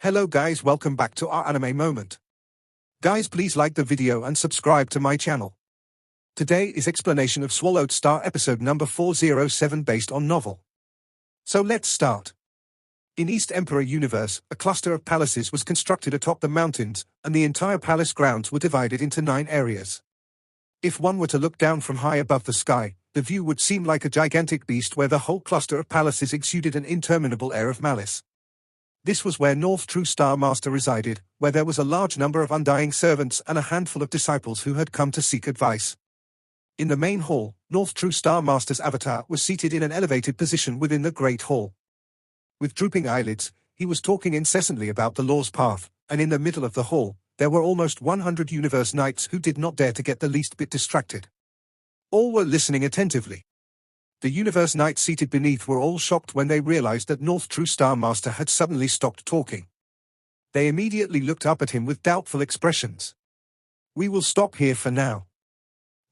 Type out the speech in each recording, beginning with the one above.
Hello guys, welcome back to our anime moment. Guys, please like the video and subscribe to my channel. Today is explanation of Swallowed Star episode number 407 based on novel. So let's start. In East Emperor Universe, a cluster of palaces was constructed atop the mountains, and the entire palace grounds were divided into 9 areas. If one were to look down from high above the sky, the view would seem like a gigantic beast where the whole cluster of palaces exuded an interminable air of malice. This was where North True Star Master resided, where there was a large number of undying servants and a handful of disciples who had come to seek advice. In the main hall, North True Star Master's avatar was seated in an elevated position within the Great Hall. With drooping eyelids, he was talking incessantly about the law's path, and in the middle of the hall, there were almost 100 Universe Knights who did not dare to get the least bit distracted. All were listening attentively. The Universe Knights seated beneath were all shocked when they realized that North True Star Master had suddenly stopped talking. They immediately looked up at him with doubtful expressions. "We will stop here for now.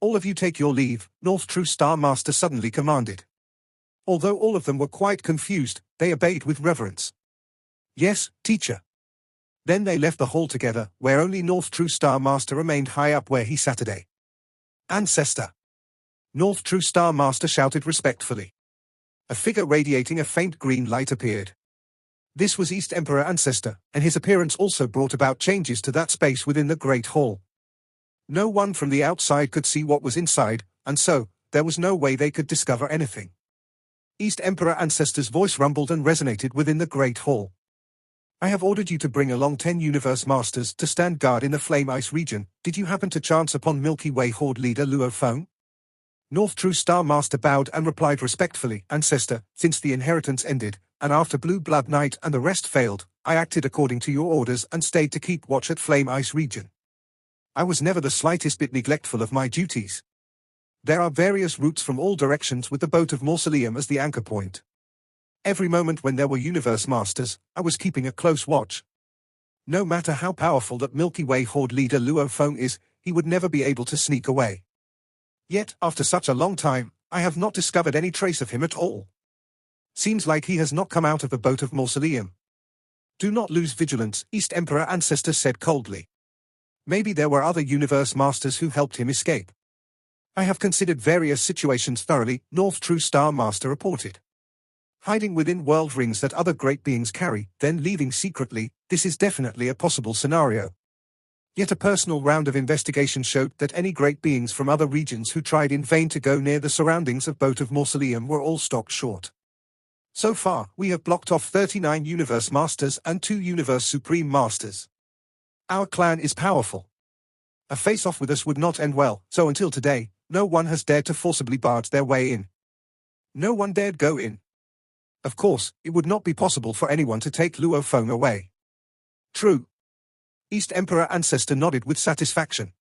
All of you take your leave," North True Star Master suddenly commanded. Although all of them were quite confused, they obeyed with reverence. "Yes, teacher." Then they left the hall together, where only North True Star Master remained high up where he sat today. "Ancestor!" North True Star Master shouted respectfully. A figure radiating a faint green light appeared. This was East Emperor Ancestor, and his appearance also brought about changes to that space within the Great Hall. No one from the outside could see what was inside, and so, there was no way they could discover anything. East Emperor Ancestor's voice rumbled and resonated within the Great Hall. "I have ordered you to bring along 10 Universe Masters to stand guard in the Flame Ice region. Did you happen to chance upon Milky Way Horde leader Luo Feng?" North True Star Master bowed and replied respectfully, "Ancestor, since the inheritance ended, and after Blue Blood Night and the rest failed, I acted according to your orders and stayed to keep watch at Flame Ice region. I was never the slightest bit neglectful of my duties. There are various routes from all directions with the boat of Mausoleum as the anchor point. Every moment when there were Universe Masters, I was keeping a close watch. No matter how powerful that Milky Way Horde leader Luo Feng is, he would never be able to sneak away. Yet, after such a long time, I have not discovered any trace of him at all. Seems like he has not come out of the boat of Mausoleum. Do not lose vigilance," East Emperor Ancestor said coldly. "Maybe there were other Universe Masters who helped him escape. I have considered various situations thoroughly," North True Star Master reported. "Hiding within world rings that other great beings carry, then leaving secretly, this is definitely a possible scenario. Yet a personal round of investigation showed that any great beings from other regions who tried in vain to go near the surroundings of Boat of Mausoleum were all stopped short. So far, we have blocked off 39 Universe Masters and 2 Universe Supreme Masters. Our clan is powerful. A face-off with us would not end well, so until today, no one has dared to forcibly barge their way in. No one dared go in. Of course, it would not be possible for anyone to take Luo Feng away." "True." East Emperor Ancestor nodded with satisfaction.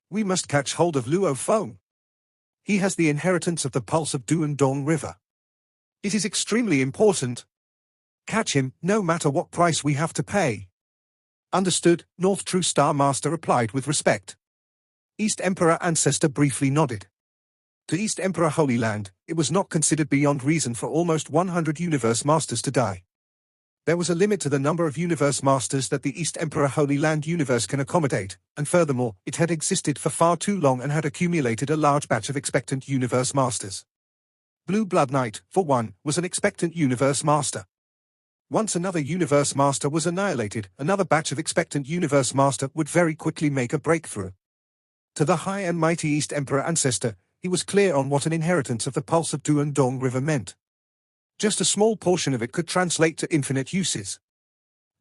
"We must catch hold of Luo Feng. He has the inheritance of the pulse of Duandong River. It is extremely important. Catch him, no matter what price we have to pay." "Understood," North True Star Master replied with respect. East Emperor Ancestor briefly nodded. To East Emperor Holy Land, it was not considered beyond reason for almost 100 Universe Masters to die. There was a limit to the number of Universe Masters that the East Emperor Holy Land universe can accommodate, and furthermore, it had existed for far too long and had accumulated a large batch of expectant Universe Masters. Blue Blood Knight, for one, was an expectant Universe Master. Once another Universe Master was annihilated, another batch of expectant Universe Master would very quickly make a breakthrough. To the high and mighty East Emperor Ancestor, he was clear on what an inheritance of the pulse of Duandong River meant. Just a small portion of it could translate to infinite uses.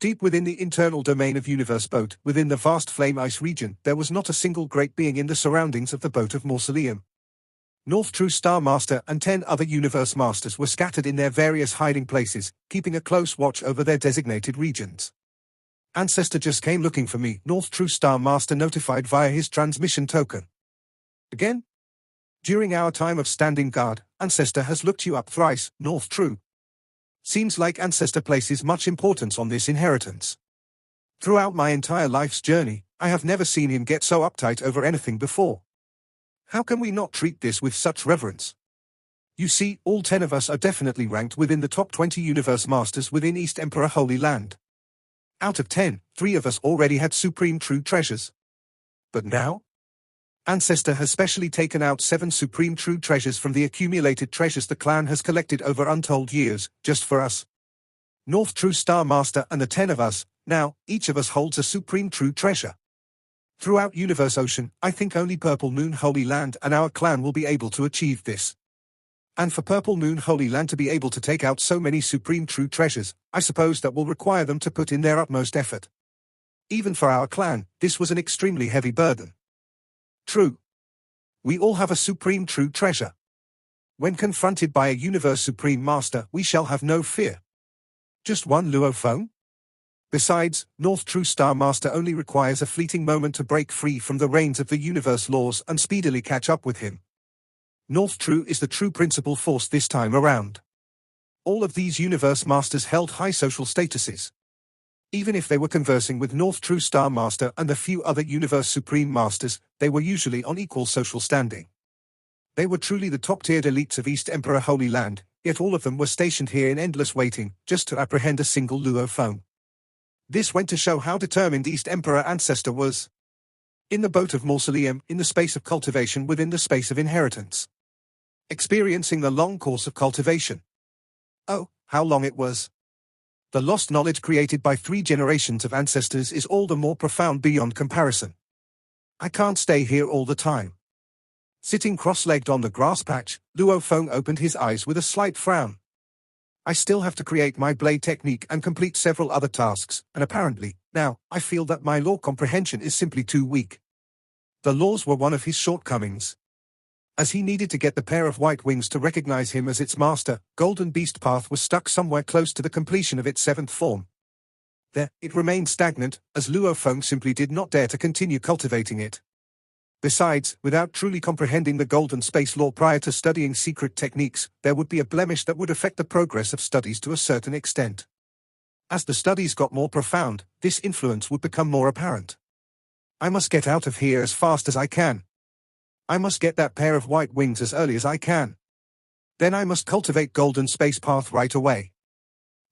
Deep within the internal domain of Universe Boat, within the vast Flame Ice region, there was not a single great being in the surroundings of the Boat of Mausoleum. North True Star Master and 10 other Universe Masters were scattered in their various hiding places, keeping a close watch over their designated regions. "Ancestor just came looking for me," North True Star Master notified via his transmission token. "Again? During our time of standing guard, Ancestor has looked you up thrice, North True. Seems like Ancestor places much importance on this inheritance. Throughout my entire life's journey, I have never seen him get so uptight over anything before. How can we not treat this with such reverence? You see, all 10 of us are definitely ranked within the top 20 Universe Masters within East Emperor Holy Land. Out of 10, 3 of us already had supreme true treasures. But now? Ancestor has specially taken out 7 supreme true treasures from the accumulated treasures the clan has collected over untold years, just for us. North True Star Master and the 10 of us, now, each of us holds a supreme true treasure. Throughout Universe Ocean, I think only Purple Moon Holy Land and our clan will be able to achieve this. And for Purple Moon Holy Land to be able to take out so many supreme true treasures, I suppose that will require them to put in their utmost effort. Even for our clan, this was an extremely heavy burden. True. We all have a supreme true treasure. When confronted by a Universe Supreme Master, we shall have no fear. Just one Luo Feng? Besides, North True Star Master only requires a fleeting moment to break free from the reins of the universe laws and speedily catch up with him. North True is the true principal force this time around. All of these universe masters held high social statuses. Even if they were conversing with North True Star Master and a few other Universe Supreme Masters, they were usually on equal social standing. They were truly the top-tiered elites of East Emperor Holy Land, yet all of them were stationed here in endless waiting, just to apprehend a single Luo Feng. This went to show how determined East Emperor Ancestor was. In the boat of Mausoleum, in the space of cultivation within the space of inheritance. Experiencing the long course of cultivation. Oh, how long it was. The lost knowledge created by 3 generations of ancestors is all the more profound beyond comparison. I can't stay here all the time. Sitting cross-legged on the grass patch, Luo Feng opened his eyes with a slight frown. I still have to create my blade technique and complete several other tasks, and apparently, now, I feel that my law comprehension is simply too weak. The laws were one of his shortcomings. As he needed to get the pair of white wings to recognize him as its master, Golden Beast Path was stuck somewhere close to the completion of its 7th form. There, it remained stagnant, as Luo Feng simply did not dare to continue cultivating it. Besides, without truly comprehending the Golden Space Law prior to studying secret techniques, there would be a blemish that would affect the progress of studies to a certain extent. As the studies got more profound, this influence would become more apparent. I must get out of here as fast as I can. I must get that pair of white wings as early as I can. Then I must cultivate Golden Space Path right away.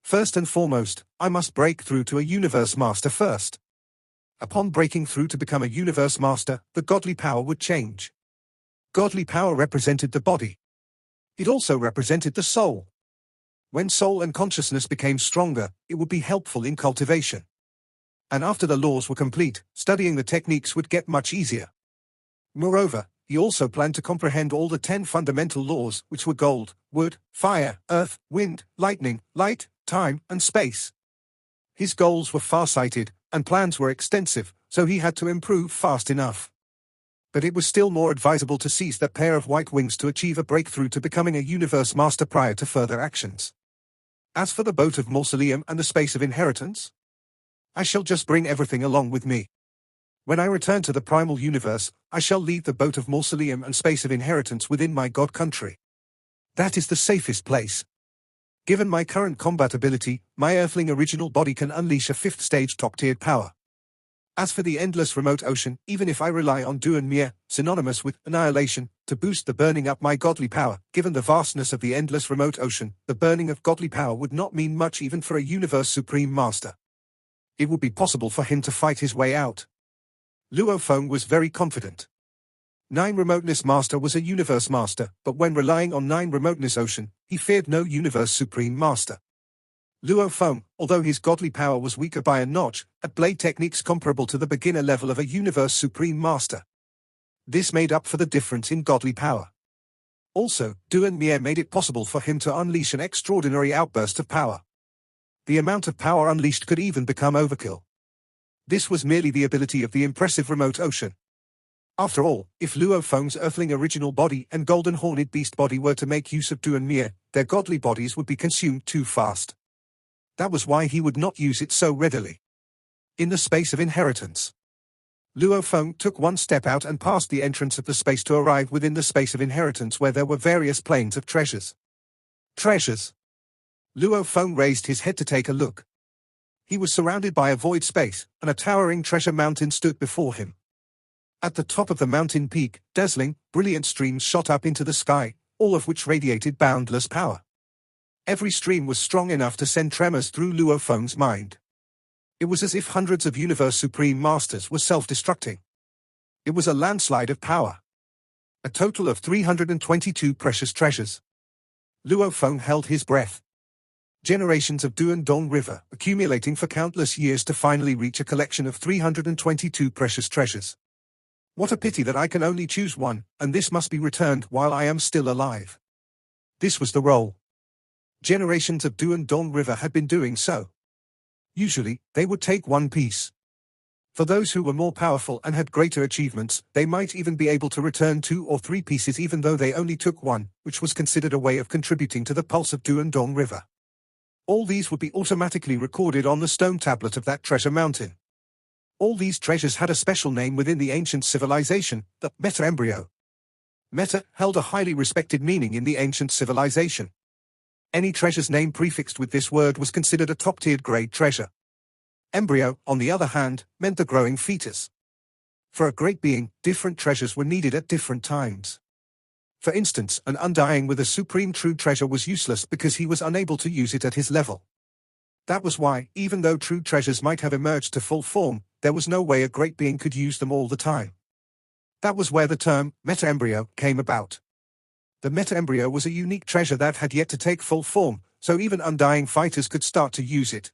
First and foremost, I must break through to a Universe Master first. Upon breaking through to become a Universe Master, the godly power would change. Godly power represented the body. It also represented the soul. When soul and consciousness became stronger, it would be helpful in cultivation. And after the laws were complete, studying the techniques would get much easier. Moreover, he also planned to comprehend all the 10 fundamental laws, which were gold, wood, fire, earth, wind, lightning, light, time, and space. His goals were far-sighted, and plans were extensive, so he had to improve fast enough. But it was still more advisable to seize that pair of white wings to achieve a breakthrough to becoming a Universe Master prior to further actions. As for the boat of Mausoleum and the space of inheritance, I shall just bring everything along with me. When I return to the primal universe, I shall leave the boat of Mausoleum and space of inheritance within my god country. That is the safest place. Given my current combat ability, my Earthling original body can unleash a 5th stage top-tiered power. As for the endless remote ocean, even if I rely on Duan Mie, synonymous with annihilation, to boost the burning up my godly power, given the vastness of the endless remote ocean, the burning of godly power would not mean much even for a Universe Supreme Master. It would be possible for him to fight his way out. Luo Feng was very confident. 9 Remoteness Master was a Universe Master, but when relying on 9 Remoteness Ocean, he feared no Universe Supreme Master. Luo Feng, although his godly power was weaker by a notch, had blade techniques comparable to the beginner level of a Universe Supreme Master. This made up for the difference in godly power. Also, Duan Mie made it possible for him to unleash an extraordinary outburst of power. The amount of power unleashed could even become overkill. This was merely the ability of the impressive remote ocean. After all, if Luo Feng's Earthling original body and Golden Horned Beast body were to make use of Duan Mie, their godly bodies would be consumed too fast. That was why he would not use it so readily. In the space of inheritance, Luo Feng took one step out and passed the entrance of the space to arrive within the space of inheritance where there were various planes of treasures. Treasures! Luo Feng raised his head to take a look. He was surrounded by a void space, and a towering treasure mountain stood before him. At the top of the mountain peak, dazzling, brilliant streams shot up into the sky, all of which radiated boundless power. Every stream was strong enough to send tremors through Luo Feng's mind. It was as if hundreds of Universe Supreme Masters were self-destructing. It was a landslide of power. A total of 322 precious treasures. Luo Feng held his breath. Generations of Du and Dong River, accumulating for countless years to finally reach a collection of 322 precious treasures. What a pity that I can only choose one, and this must be returned while I am still alive. This was the role. Generations of Du and Dong River had been doing so. Usually, they would take one piece. For those who were more powerful and had greater achievements, they might even be able to return 2 or 3 pieces even though they only took one, which was considered a way of contributing to the pulse of Du and Dong River. All these would be automatically recorded on the stone tablet of that treasure mountain. All these treasures had a special name within the ancient civilization, the meta-embryo. Meta held a highly respected meaning in the ancient civilization. Any treasure's name prefixed with this word was considered a top-tiered grade treasure. Embryo, on the other hand, meant the growing fetus. For a great being, different treasures were needed at different times. For instance, an undying with a supreme true treasure was useless because he was unable to use it at his level. That was why, even though true treasures might have emerged to full form, there was no way a great being could use them all the time. That was where the term meta-embryo came about. The meta-embryo was a unique treasure that had yet to take full form, so even undying fighters could start to use it.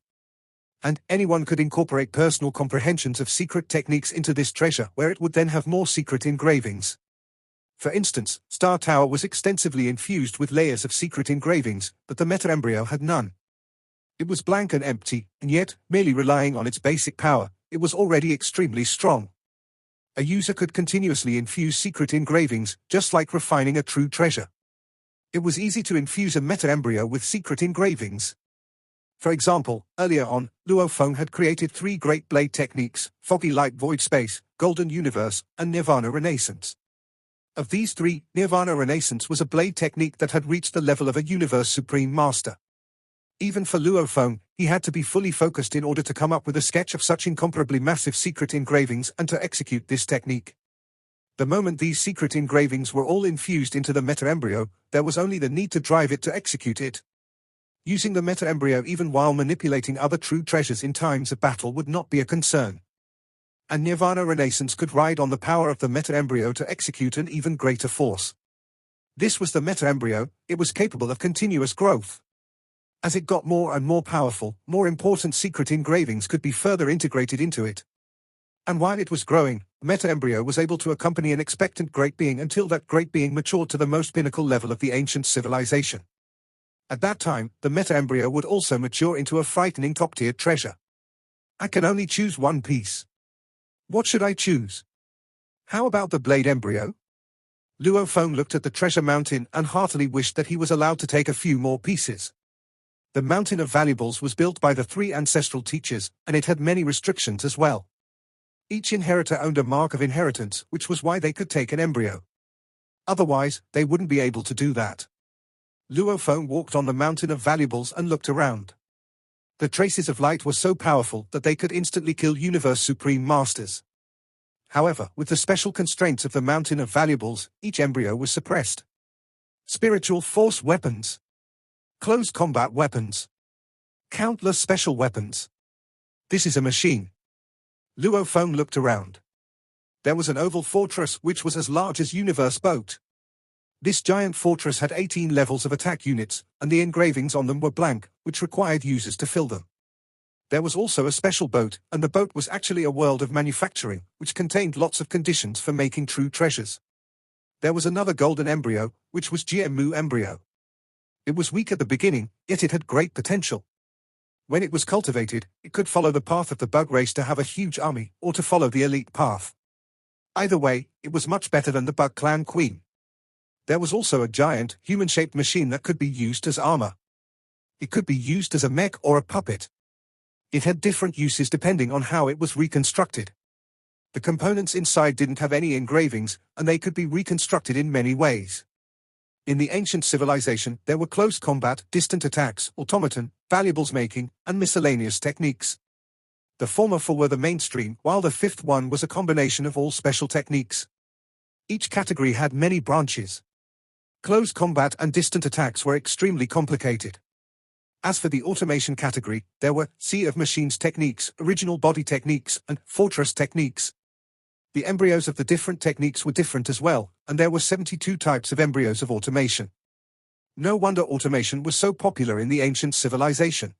And anyone could incorporate personal comprehensions of secret techniques into this treasure, where it would then have more secret engravings. For instance, Star Tower was extensively infused with layers of secret engravings, but the meta-embryo had none. It was blank and empty, and yet, merely relying on its basic power, it was already extremely strong. A user could continuously infuse secret engravings, just like refining a true treasure. It was easy to infuse a meta-embryo with secret engravings. For example, earlier on, Luo Feng had created 3 great blade techniques: Foggy Light Void Space, Golden Universe, and Nirvana Renaissance. Of these 3, Nirvana Renaissance was a blade technique that had reached the level of a Universe Supreme Master. Even for Luo Feng, he had to be fully focused in order to come up with a sketch of such incomparably massive secret engravings and to execute this technique. The moment these secret engravings were all infused into the meta-embryo, there was only the need to drive it to execute it. Using the meta-embryo even while manipulating other true treasures in times of battle would not be a concern. And Nirvana Renaissance could ride on the power of the meta-embryo to execute an even greater force. This was the meta-embryo. It was capable of continuous growth. As it got more and more powerful, more important secret engravings could be further integrated into it. And while it was growing, the meta-embryo was able to accompany an expectant great being until that great being matured to the most pinnacle level of the ancient civilization. At that time, the meta-embryo would also mature into a frightening top-tier treasure. I can only choose one piece. What should I choose? How about the blade embryo? Luo Feng looked at the treasure mountain and heartily wished that he was allowed to take a few more pieces. The mountain of valuables was built by the 3 ancestral teachers, and it had many restrictions as well. Each inheritor owned a mark of inheritance, which was why they could take an embryo. Otherwise, they wouldn't be able to do that. Luo Feng walked on the mountain of valuables and looked around. The traces of light were so powerful that they could instantly kill Universe Supreme Masters. However, with the special constraints of the mountain of valuables, each embryo was suppressed. Spiritual force weapons. Close combat weapons. Countless special weapons. This is a machine. Luo Feng looked around. There was an oval fortress which was as large as Universe Boat. This giant fortress had 18 levels of attack units, and the engravings on them were blank, which required users to fill them. There was also a special boat, and the boat was actually a world of manufacturing, which contained lots of conditions for making true treasures. There was another golden embryo, which was Jiemu embryo. It was weak at the beginning, yet it had great potential. When it was cultivated, it could follow the path of the bug race to have a huge army, or to follow the elite path. Either way, it was much better than the bug clan queen. There was also a giant, human-shaped machine that could be used as armor. It could be used as a mech or a puppet. It had different uses depending on how it was reconstructed. The components inside didn't have any engravings, and they could be reconstructed in many ways. In the ancient civilization, there were close combat, distant attacks, automaton, valuables making, and miscellaneous techniques. The former 4 were the mainstream, while the 5th one was a combination of all special techniques. Each category had many branches. Close combat and distant attacks were extremely complicated. As for the automation category, there were Sea of Machines techniques, original body techniques, and fortress techniques. The embryos of the different techniques were different as well, and there were 72 types of embryos of automation. No wonder automation was so popular in the ancient civilization.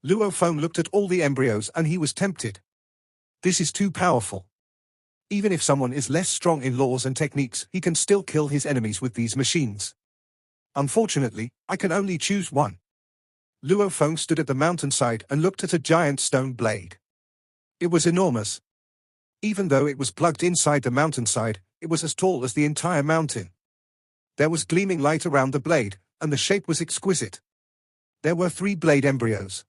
Luo Feng looked at all the embryos and he was tempted. This is too powerful. Even if someone is less strong in laws and techniques, he can still kill his enemies with these machines. Unfortunately, I can only choose one. Luo Feng stood at the mountainside and looked at a giant stone blade. It was enormous. Even though it was plugged inside the mountainside, it was as tall as the entire mountain. There was gleaming light around the blade, and the shape was exquisite. There were 3 blade embryos.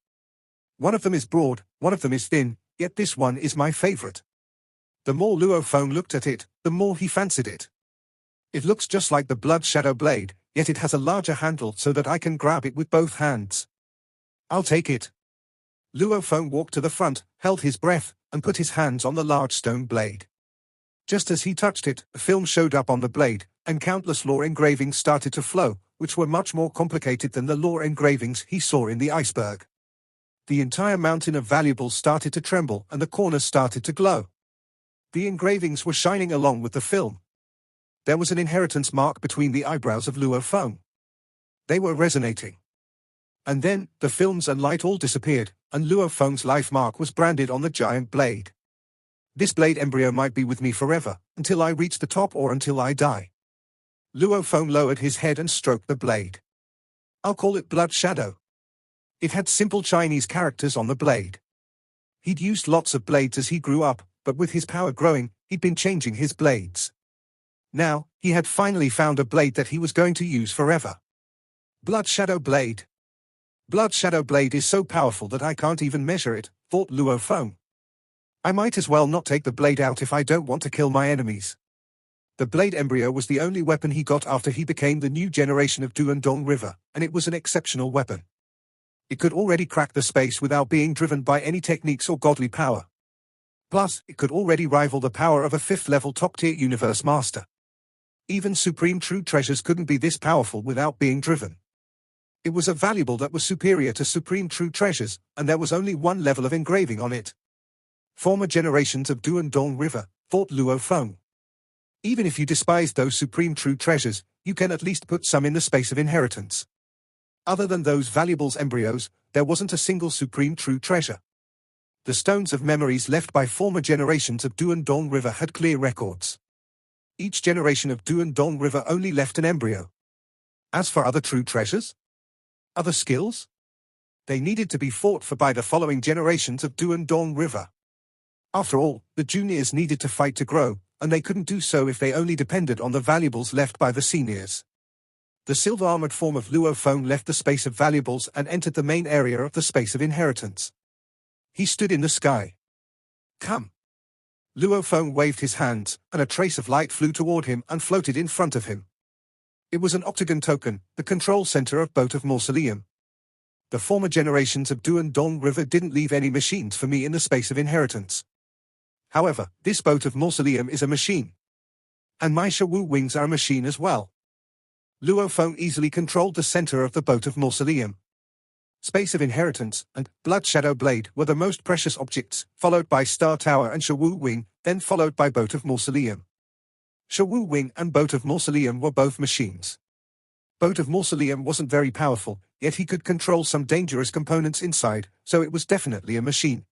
One of them is broad, one of them is thin, yet this one is my favorite. The more Luo Feng looked at it, the more he fancied it. It looks just like the blood shadow blade, yet it has a larger handle so that I can grab it with both hands. I'll take it. Luo Feng walked to the front, held his breath, and put his hands on the large stone blade. Just as he touched it, a film showed up on the blade, and countless law engravings started to flow, which were much more complicated than the law engravings he saw in the iceberg. The entire mountain of valuables started to tremble and the corners started to glow. The engravings were shining along with the film. There was an inheritance mark between the eyebrows of Luo Feng. They were resonating. And then, the films and light all disappeared, and Luo Feng's life mark was branded on the giant blade. This blade embryo might be with me forever, until I reach the top or until I die. Luo Feng lowered his head and stroked the blade. I'll call it Blood Shadow. It had simple Chinese characters on the blade. He'd used lots of blades as he grew up, but with his power growing, he'd been changing his blades. Now, he had finally found a blade that he was going to use forever. Blood Shadow Blade. Blood Shadow Blade is so powerful that I can't even measure it, thought Luo Feng. I might as well not take the blade out if I don't want to kill my enemies. The blade embryo was the only weapon he got after he became the new generation of Duandong River, and it was an exceptional weapon. It could already crack the space without being driven by any techniques or godly power. Plus, it could already rival the power of a 5th-level top-tier universe master. Even Supreme True Treasures couldn't be this powerful without being driven. It was a valuable that was superior to Supreme True Treasures, and there was only one level of engraving on it. Former generations of Duandong River, thought Luo Feng. Even if you despise those Supreme True Treasures, you can at least put some in the space of inheritance. Other than those valuables embryos, there wasn't a single Supreme True Treasure. The stones of memories left by former generations of Duandong River had clear records. Each generation of Duandong River only left an embryo. As for other true treasures? Other skills? They needed to be fought for by the following generations of Duandong River. After all, the juniors needed to fight to grow, and they couldn't do so if they only depended on the valuables left by the seniors. The silver-armored form of Luo Feng left the space of valuables and entered the main area of the space of inheritance. He stood in the sky. Come. Luo Feng waved his hands, and a trace of light flew toward him and floated in front of him. It was an octagon token, the control center of Boat of Mausoleum. The former generations of Duandong River didn't leave any machines for me in the space of inheritance. However, this Boat of Mausoleum is a machine. And my Shawu wings are a machine as well. Luo Feng easily controlled the center of the Boat of Mausoleum. Space of Inheritance and Blood Shadow Blade were the most precious objects, followed by Star Tower and Shawu Wing, then followed by Boat of Mausoleum. Shawu Wing and Boat of Mausoleum were both machines. Boat of Mausoleum wasn't very powerful, yet he could control some dangerous components inside, so it was definitely a machine.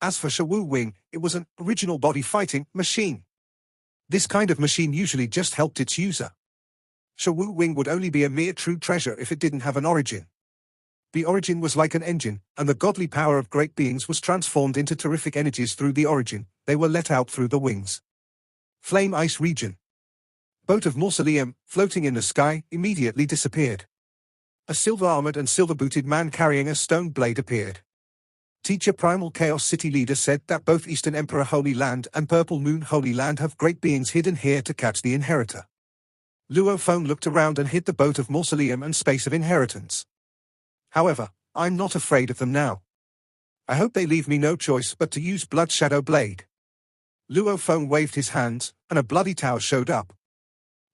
As for Shawu Wing, it was an original body fighting machine. This kind of machine usually just helped its user. Shawu Wing would only be a mere true treasure if it didn't have an origin. The origin was like an engine, and the godly power of great beings was transformed into terrific energies through the origin. They were let out through the wings. Flame Ice Region. Boat of Mausoleum, floating in the sky, immediately disappeared. A silver-armored and silver-booted man carrying a stone blade appeared. Teacher Primal Chaos City Leader said that both Eastern Emperor Holy Land and Purple Moon Holy Land have great beings hidden here to catch the inheritor. Luo Feng looked around and hid the Boat of Mausoleum and Space of Inheritance. However, I'm not afraid of them now. I hope they leave me no choice but to use Blood Shadow Blade. Luo Feng waved his hands, and a bloody tower showed up.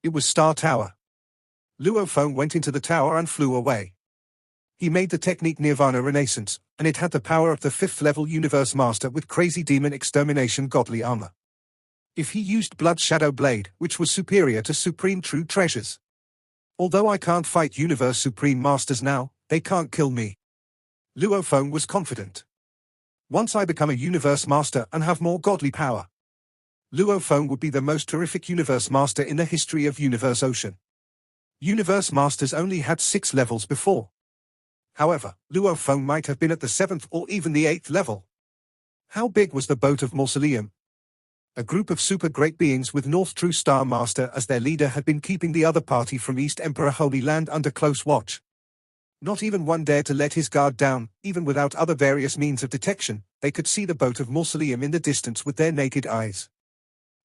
It was Star Tower. Luo Feng went into the tower and flew away. He made the technique Nirvana Renaissance, and it had the power of the 5th-level Universe Master with crazy demon extermination godly armor. If he used Blood Shadow Blade, which was superior to Supreme True Treasures. Although I can't fight Universe Supreme Masters now, they can't kill me. Luo Feng was confident. Once I become a Universe Master and have more godly power, Luo Feng would be the most terrific Universe Master in the history of Universe Ocean. Universe Masters only had 6 levels before. However, Luo Feng might have been at the 7th or even the 8th level. How big was the boat of Mausoleum? A group of super great beings with North True Star Master as their leader had been keeping the other party from East Emperor Holy Land under close watch. Not even one dared to let his guard down. Even without other various means of detection, they could see the boat of Mausoleum in the distance with their naked eyes.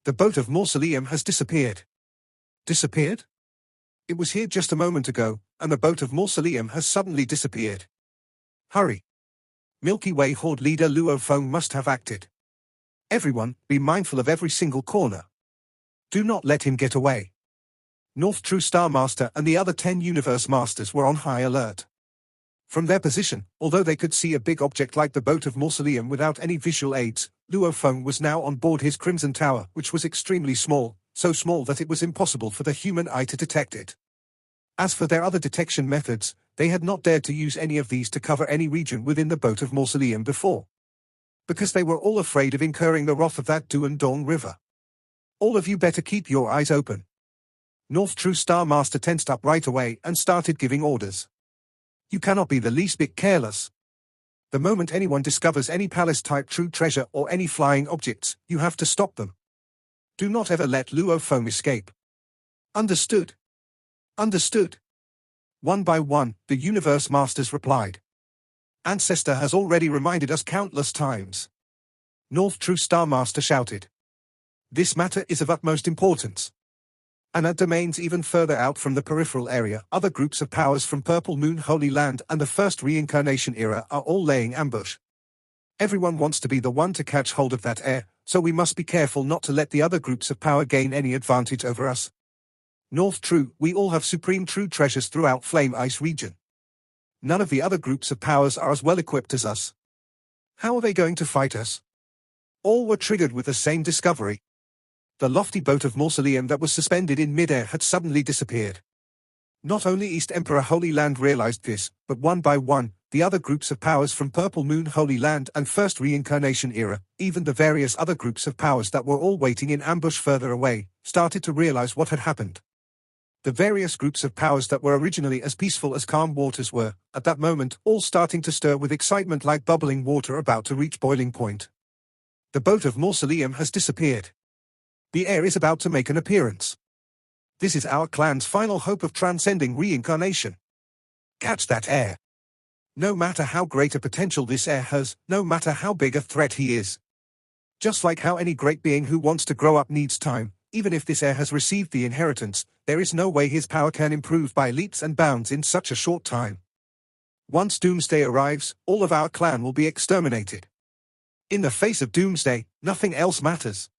The boat of Mausoleum has disappeared. Disappeared? It was here just a moment ago, and the boat of Mausoleum has suddenly disappeared. Hurry! Milky Way Horde leader Luo Feng must have acted. Everyone, be mindful of every single corner. Do not let him get away. North True Star Master and the other 10 Universe Masters were on high alert. From their position, although they could see a big object like the boat of Mausoleum without any visual aids, Luo Feng was now on board his Crimson Tower, which was extremely small, so small that it was impossible for the human eye to detect it. As for their other detection methods, they had not dared to use any of these to cover any region within the boat of Mausoleum before. Because they were all afraid of incurring the wrath of that Duandong River. All of you better keep your eyes open. North True Star Master tensed up right away and started giving orders. You cannot be the least bit careless. The moment anyone discovers any palace-type true treasure or any flying objects, you have to stop them. Do not ever let Luo Feng escape. Understood? Understood. One by one, the Universe Masters replied. Ancestor has already reminded us countless times. North True Star Master shouted. This matter is of utmost importance. And at domains even further out from the peripheral area, other groups of powers from Purple Moon Holy Land and the First Reincarnation Era are all laying ambush. Everyone wants to be the one to catch hold of that air, so we must be careful not to let the other groups of power gain any advantage over us. North True, we all have supreme true treasures throughout Flame Ice region. None of the other groups of powers are as well equipped as us. How are they going to fight us? All were triggered with the same discovery. The lofty boat of Mausoleum that was suspended in midair had suddenly disappeared. Not only East Emperor Holy Land realized this, but one by one, the other groups of powers from Purple Moon Holy Land and First Reincarnation Era, even the various other groups of powers that were all waiting in ambush further away, started to realize what had happened. The various groups of powers that were originally as peaceful as calm waters were, at that moment, all starting to stir with excitement like bubbling water about to reach boiling point. The boat of Mausoleum has disappeared. The heir is about to make an appearance. This is our clan's final hope of transcending reincarnation. Catch that heir. No matter how great a potential this heir has, no matter how big a threat he is. Just like how any great being who wants to grow up needs time, even if this heir has received the inheritance, there is no way his power can improve by leaps and bounds in such a short time. Once Doomsday arrives, all of our clan will be exterminated. In the face of Doomsday, nothing else matters.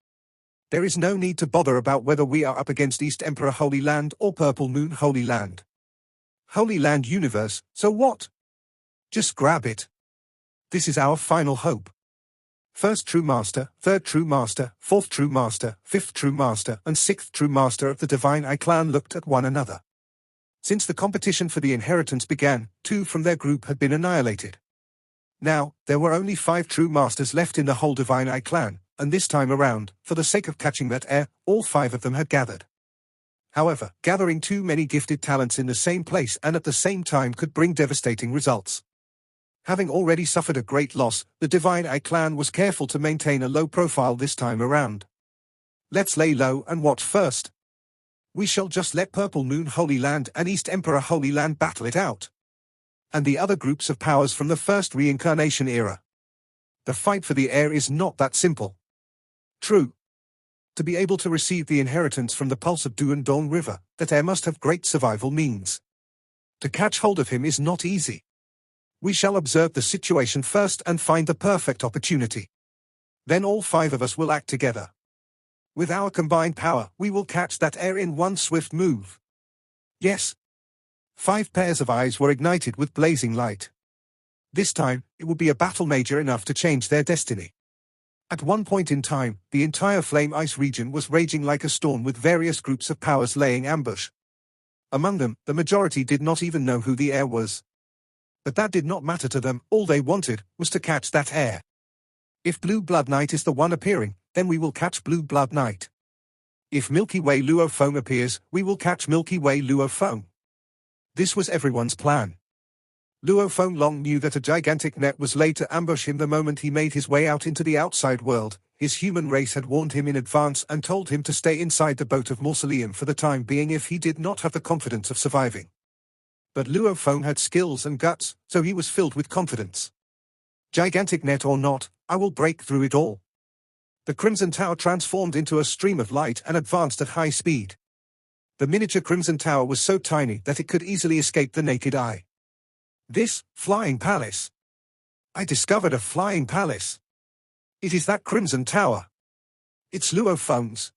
There is no need to bother about whether we are up against East Emperor Holy Land or Purple Moon Holy Land. Holy Land Universe, so what? Just grab it. This is our final hope. First True Master, Third True Master, Fourth True Master, Fifth True Master, and Sixth True Master of the Divine Eye clan looked at one another. Since the competition for the inheritance began, 2 from their group had been annihilated. Now, there were only 5 True Masters left in the whole Divine Eye clan, and this time around, for the sake of catching that heir, all 5 of them had gathered. However, gathering too many gifted talents in the same place and at the same time could bring devastating results. Having already suffered a great loss, the Divine Eye clan was careful to maintain a low profile this time around. Let's lay low and watch first. We shall just let Purple Moon Holy Land and East Emperor Holy Land battle it out. And the other groups of powers from the First Reincarnation Era. The fight for the heir is not that simple. True. To be able to receive the inheritance from the pulse of Duandong River, that heir must have great survival means. To catch hold of him is not easy. We shall observe the situation first and find the perfect opportunity. Then all 5 of us will act together. With our combined power, we will catch that heir in one swift move. Yes. 5 pairs of eyes were ignited with blazing light. This time, it would be a battle major enough to change their destiny. At one point in time, the entire flame ice region was raging like a storm with various groups of powers laying ambush. Among them, the majority did not even know who the heir was. But that did not matter to them, all they wanted was to catch that heir. If Blue Blood Knight is the one appearing, then we will catch Blue Blood Knight. If Milky Way Luo Feng appears, we will catch Milky Way Luo Feng. This was everyone's plan. Luo Feng long knew that a gigantic net was laid to ambush him the moment he made his way out into the outside world. His human race had warned him in advance and told him to stay inside the boat of Mausoleum for the time being if he did not have the confidence of surviving. But Luo Feng had skills and guts, so he was filled with confidence. Gigantic net or not, I will break through it all. The Crimson Tower transformed into a stream of light and advanced at high speed. The miniature Crimson Tower was so tiny that it could easily escape the naked eye. This flying palace. I discovered a flying palace. It is that Crimson Tower. It's Luo Feng's.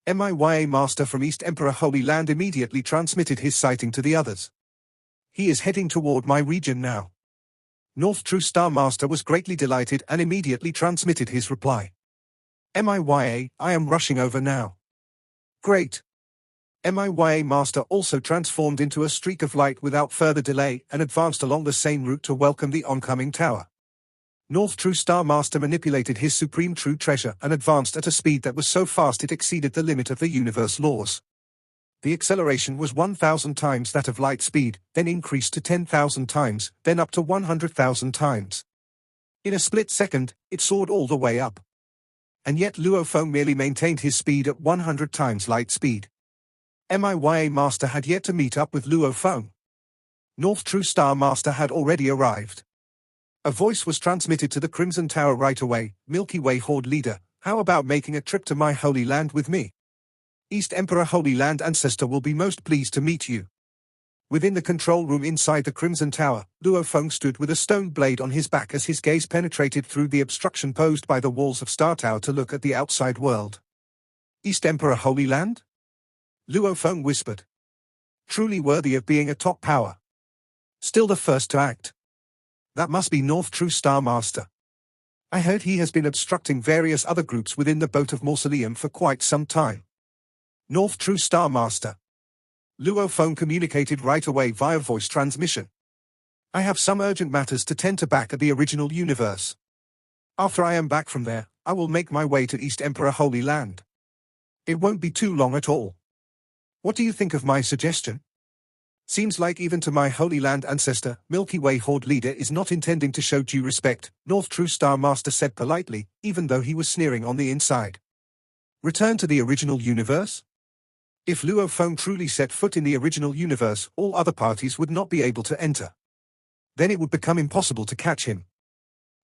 MIYA Master from East Emperor Holy Land immediately transmitted his sighting to the others. He is heading toward my region now. North True Star Master was greatly delighted and immediately transmitted his reply. MIYA, I am rushing over now. Great. MIYA Master also transformed into a streak of light without further delay and advanced along the same route to welcome the oncoming tower. North True Star Master manipulated his supreme true treasure and advanced at a speed that was so fast it exceeded the limit of the universe laws. The acceleration was 1,000 times that of light speed, then increased to 10,000 times, then up to 100,000 times. In a split second, it soared all the way up. And yet Luo Feng merely maintained his speed at 100 times light speed. MIYA Master had yet to meet up with Luo Feng. North True Star Master had already arrived. A voice was transmitted to the Crimson Tower right away. Milky Way Horde Leader, how about making a trip to my Holy Land with me? East Emperor Holy Land Ancestor will be most pleased to meet you. Within the control room inside the Crimson Tower, Luo Feng stood with a stone blade on his back as his gaze penetrated through the obstruction posed by the walls of Star Tower to look at the outside world. East Emperor Holy Land? Luo Feng whispered. Truly worthy of being a top power. Still the first to act. That must be North True Star Master. I heard he has been obstructing various other groups within the boat of Mausoleum for quite some time. North True Star Master. Luo Feng communicated right away via voice transmission. I have some urgent matters to tend to back at the original universe. After I am back from there, I will make my way to East Emperor Holy Land. It won't be too long at all. What do you think of my suggestion? Seems like even to my Holy Land Ancestor, Milky Way Horde Leader is not intending to show due respect, North True Star Master said politely, even though he was sneering on the inside. Return to the original universe? If Luo Feng truly set foot in the original universe, all other parties would not be able to enter. Then it would become impossible to catch him.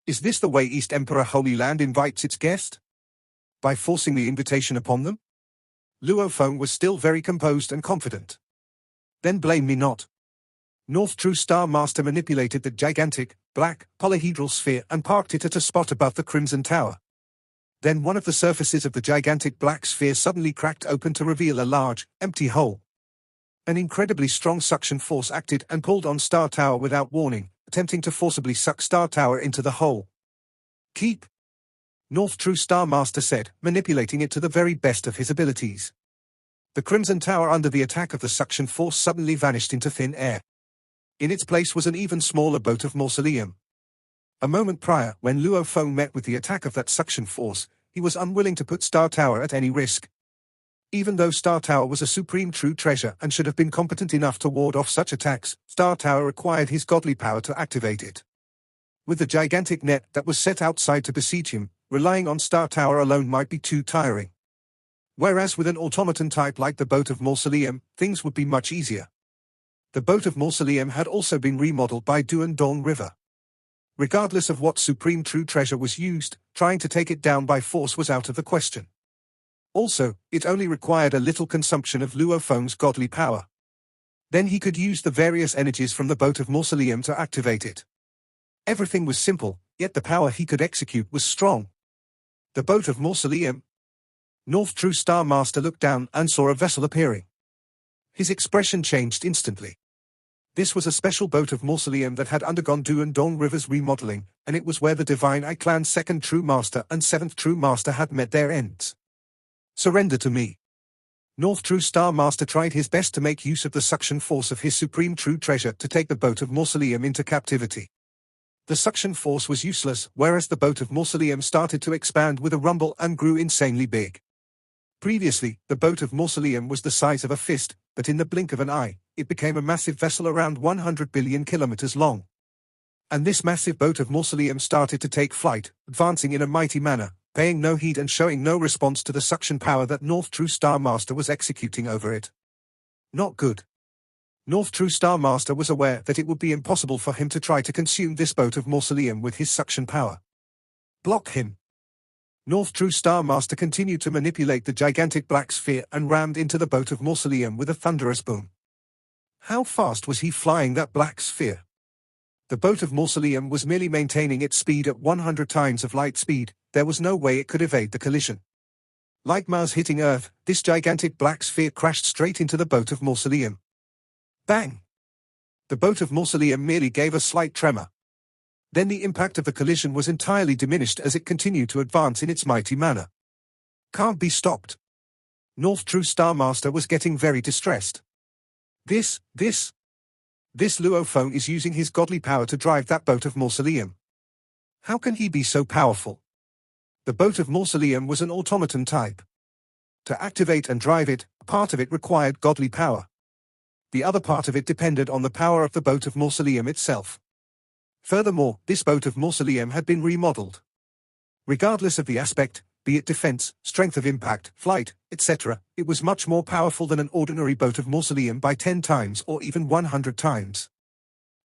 Is this the way East Emperor Holy Land invites its guest? By forcing the invitation upon them? Luo Feng was still very composed and confident. Then blame me not. North True Star Master manipulated the gigantic, black, polyhedral sphere and parked it at a spot above the Crimson Tower. Then one of the surfaces of the gigantic black sphere suddenly cracked open to reveal a large, empty hole. An incredibly strong suction force acted and pulled on Star Tower without warning, attempting to forcibly suck Star Tower into the hole. Keep. North True Star Master said, manipulating it to the very best of his abilities. The Crimson Tower under the attack of the suction force suddenly vanished into thin air. In its place was an even smaller boat of Mausoleum. A moment prior, when Luo Feng met with the attack of that suction force, he was unwilling to put Star Tower at any risk. Even though Star Tower was a supreme true treasure and should have been competent enough to ward off such attacks, Star Tower required his godly power to activate it. With the gigantic net that was set outside to besiege him, relying on Star Tower alone might be too tiring. Whereas with an automaton type like the boat of Mausoleum, things would be much easier. The boat of Mausoleum had also been remodeled by Duan Dong River. Regardless of what supreme true treasure was used, trying to take it down by force was out of the question. Also, it only required a little consumption of Luo Feng's godly power. Then he could use the various energies from the boat of Mausoleum to activate it. Everything was simple, yet the power he could execute was strong. The boat of Mausoleum. North True Star Master looked down and saw a vessel appearing. His expression changed instantly. This was a special boat of mausoleum that had undergone Du and Dong rivers remodeling, and it was where the Divine I Clan's second true master and seventh true master had met their ends. Surrender to me. North True Star Master tried his best to make use of the suction force of his supreme true treasure to take the boat of mausoleum into captivity. The suction force was useless, whereas the boat of mausoleum started to expand with a rumble and grew insanely big. Previously, the boat of mausoleum was the size of a fist, but in the blink of an eye, it became a massive vessel around 100 billion kilometers long. And this massive boat of mausoleum started to take flight, advancing in a mighty manner, paying no heed and showing no response to the suction power that North True Star Master was executing over it. Not good. North True Star Master was aware that it would be impossible for him to try to consume this boat of mausoleum with his suction power. Block him. North True Star Master continued to manipulate the gigantic black sphere and rammed into the boat of mausoleum with a thunderous boom. How fast was he flying that black sphere? The boat of mausoleum was merely maintaining its speed at 100 times of light speed. There was no way it could evade the collision. Like Mars hitting Earth, this gigantic black sphere crashed straight into the boat of mausoleum. Bang! The boat of mausoleum merely gave a slight tremor. Then the impact of the collision was entirely diminished as it continued to advance in its mighty manner. Can't be stopped. North True Star Master was getting very distressed. This Luo Feng is using his godly power to drive that boat of mausoleum. How can he be so powerful? The boat of mausoleum was an automaton type. To activate and drive it, part of it required godly power. The other part of it depended on the power of the boat of mausoleum itself. Furthermore, this boat of mausoleum had been remodeled. Regardless of the aspect, be it defense, strength of impact, flight, etc., it was much more powerful than an ordinary boat of mausoleum by 10 times or even 100 times.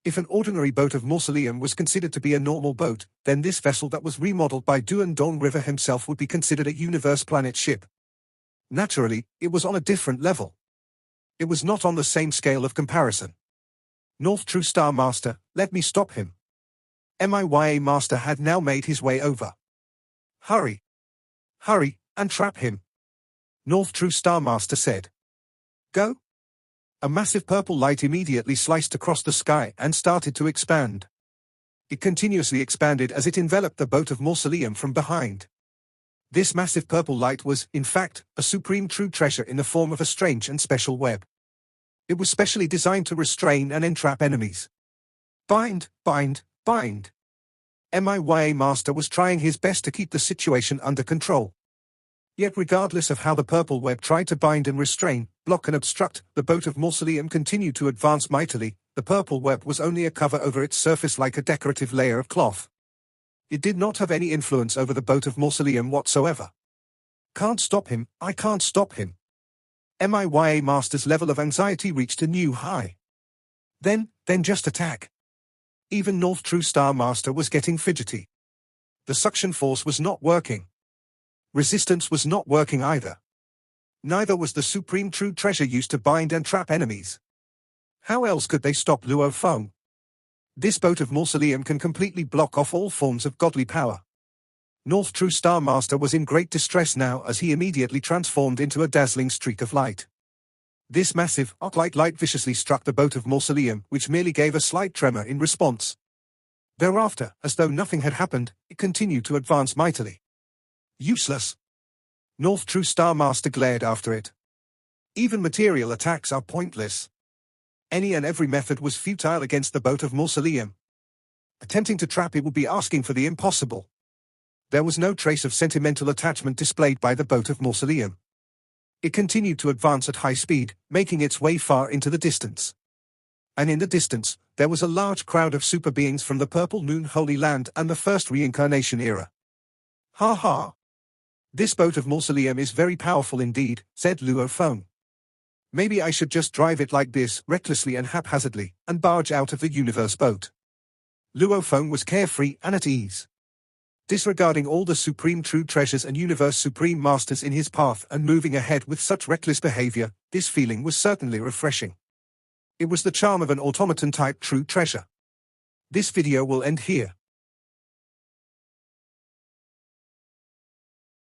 If an ordinary boat of mausoleum was considered to be a normal boat, then this vessel that was remodeled by Du and Dong River himself would be considered a universe planet ship. Naturally, it was on a different level. It was not on the same scale of comparison. North True Star Master, let me stop him. MIYA Master had now made his way over. Hurry! Hurry, and trap him! North True Star Master said. Go! A massive purple light immediately sliced across the sky and started to expand. It continuously expanded as it enveloped the boat of mausoleum from behind. This massive purple light was, in fact, a supreme true treasure in the form of a strange and special web. It was specially designed to restrain and entrap enemies. Bind, bind, bind. MIYA Master was trying his best to keep the situation under control. Yet regardless of how the purple web tried to bind and restrain, block and obstruct, the boat of mausoleum continued to advance mightily. The purple web was only a cover over its surface like a decorative layer of cloth. It did not have any influence over the boat of mausoleum whatsoever. Can't stop him, I can't stop him. MIYA Master's level of anxiety reached a new high. Then just attack. Even North True Star Master was getting fidgety. The suction force was not working. Resistance was not working either. Neither was the supreme true treasure used to bind and trap enemies. How else could they stop Luo Feng? This boat of mausoleum can completely block off all forms of godly power. North True Star Master was in great distress now as he immediately transformed into a dazzling streak of light. This massive, arc-like light viciously struck the boat of mausoleum, which merely gave a slight tremor in response. Thereafter, as though nothing had happened, it continued to advance mightily. Useless. North True Star Master glared after it. Even material attacks are pointless. Any and every method was futile against the boat of mausoleum. Attempting to trap it would be asking for the impossible. There was no trace of sentimental attachment displayed by the boat of mausoleum. It continued to advance at high speed, making its way far into the distance. And in the distance, there was a large crowd of super beings from the Purple Moon Holy Land and the First Reincarnation Era. Ha ha! This boat of mausoleum is very powerful indeed, said Luo Feng. Maybe I should just drive it like this, recklessly and haphazardly, and barge out of the universe boat. Luo Feng was carefree and at ease. Disregarding all the supreme true treasures and universe supreme masters in his path and moving ahead with such reckless behavior, this feeling was certainly refreshing. It was the charm of an automaton-type true treasure. This video will end here.